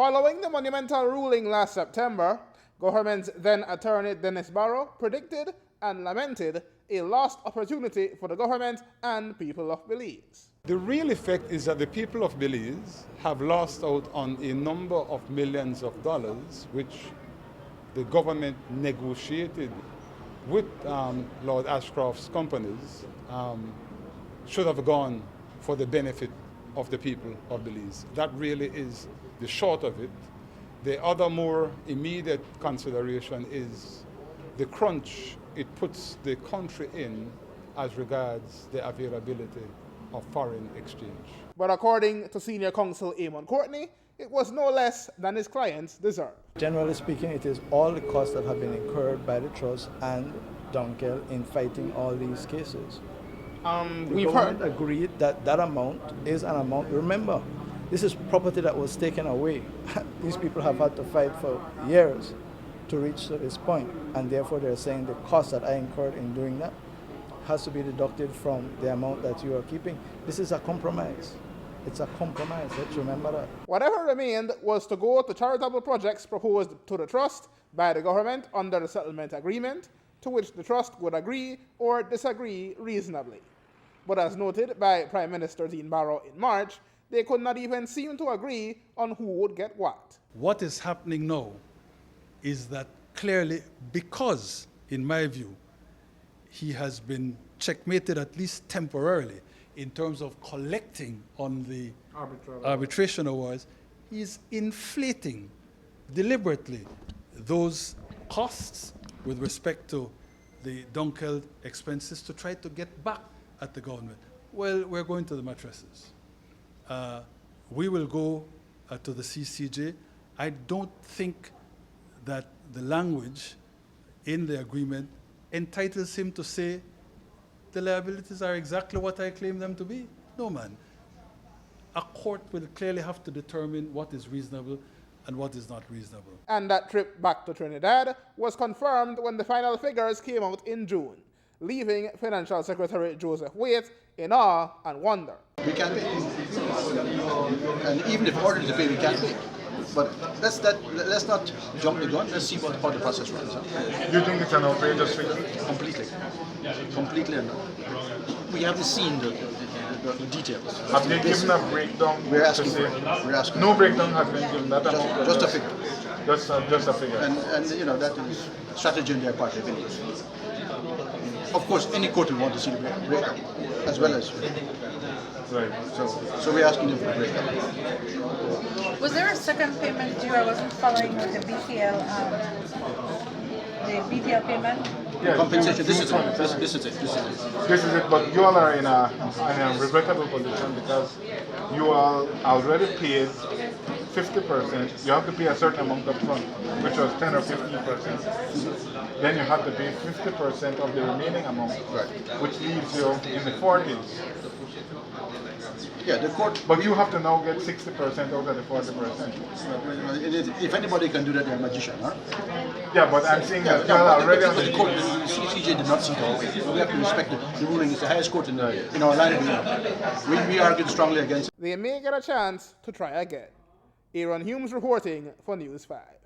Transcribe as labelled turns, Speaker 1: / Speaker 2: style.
Speaker 1: Following the monumental ruling last September, government's then attorney Dean Barrow predicted and lamented a lost opportunity for the government and people of Belize.
Speaker 2: The real effect is that the people of Belize have lost out on a number of millions of dollars which the government negotiated with Lord Ashcroft's companies should have gone for the benefit of the people of Belize. That really is the short of it. The other more immediate consideration is the crunch it puts the country in as regards the availability of foreign exchange.
Speaker 1: But according to senior counsel Eamon Courtney, it was no less than his clients deserved.
Speaker 3: Generally speaking, it is all the costs that have been incurred by the trust and Dunkeld in fighting all these cases.
Speaker 1: We've heard
Speaker 3: agreed that that amount is an amount. Remember, this is property that was taken away. These people have had to fight for years to reach to this point, and therefore they're saying the cost that I incurred in doing that has to be deducted from the amount that you are keeping. This is a compromise. It's a compromise. Let's remember that.
Speaker 1: Whatever remained was to go to charitable projects proposed to the trust by the government under the settlement agreement, to which the trust would agree or disagree reasonably. But as noted by Prime Minister Dean Barrow in March, they could not even seem to agree on who would get what.
Speaker 4: What is happening now is that clearly, because, in my view, he has been checkmated at least temporarily in terms of collecting on the arbitration awards, he's inflating deliberately those costs with respect to the Dunkeld expenses to try to get back at the government. Well, we're going to the mattresses. We will go to the C.C.J. I don't think that the language in the agreement entitles him to say the liabilities are exactly what I claim them to be. No, man. A court will clearly have to determine what is reasonable and what is not reasonable.
Speaker 1: And that trip back to Trinidad was confirmed when the final figures came out in June, leaving Financial Secretary Joseph Waight in awe and wonder.
Speaker 5: We can't pay. And even if ordered to pay, we can't pay. But let's not jump the gun. Let's see how the process runs.
Speaker 6: You think it's an outrageous figure?
Speaker 5: Completely. Completely. We haven't seen the details.
Speaker 6: Have they given a breakdown?
Speaker 5: We're asking.
Speaker 6: No breakdown has been given. That amount.
Speaker 5: Just a figure.
Speaker 6: Just a figure.
Speaker 5: And you know that is strategy on their part, I believe. Of course, any court will want to see the breakdown, as well as.
Speaker 6: Right.
Speaker 5: So we're asking them for a breakdown.
Speaker 7: Was there a second payment due? I wasn't following with the B.T.L. The B.T.L. payment.
Speaker 6: Yeah,
Speaker 5: compensation. This is it.
Speaker 6: This is it. But you all are in a regrettable position because you all already paid 50%. You have to pay a certain amount up front, which was 10 or 15%. Then you have to pay 50% of the remaining amount, which leaves you in the 40s.
Speaker 5: Yeah, the court.
Speaker 6: But you have to now get 60% out of the 40%.
Speaker 5: If anybody can do that, they're a magician, huh?
Speaker 6: Yeah, but I'm saying that you are already on
Speaker 5: the court. The C.C.J. did not see that way. We have to respect the ruling. It's the highest court in our line of duty. We argued strongly against it.
Speaker 1: They may get a chance to try again. Aaron Humes reporting for News 5.